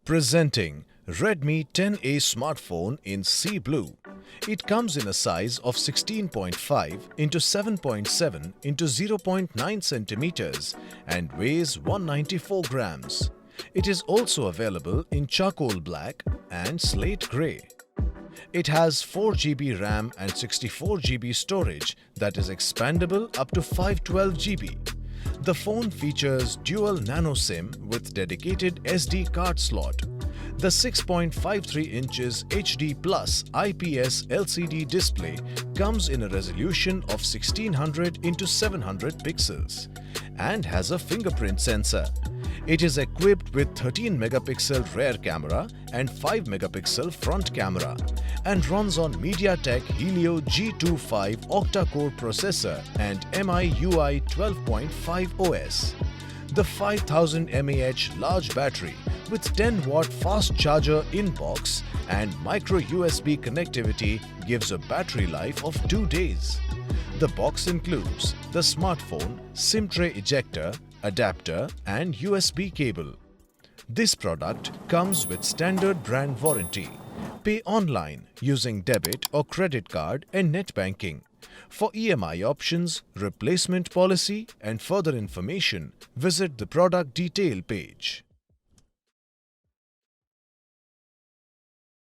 Presenting Redmi 10A smartphone in sea blue. It comes in a size of 16.5 into 7.7 into 0.9 centimeters and weighs 194 grams. It is also available in charcoal black and slate grey. It has 4GB RAM and 64GB storage that is expandable up to 512GB. The phone features dual nano SIM with dedicated SD card slot. The 6.53 inches HD Plus IPS LCD display comes in a resolution of 1600 into 700 pixels and has a fingerprint sensor. It is equipped with 13-megapixel rear camera and 5-megapixel front camera and runs on MediaTek Helio G25 Octa-core processor and MIUI 12.5 OS. The 5000 mAh large battery with 10-watt fast charger in-box and micro USB connectivity gives a battery life of 2 days. The box includes the smartphone, SIM tray ejector, adapter and USB cable. This product comes with standard brand warranty. Pay online using debit or credit card and net banking. For EMI options, replacement policy and further information, visit the product detail page.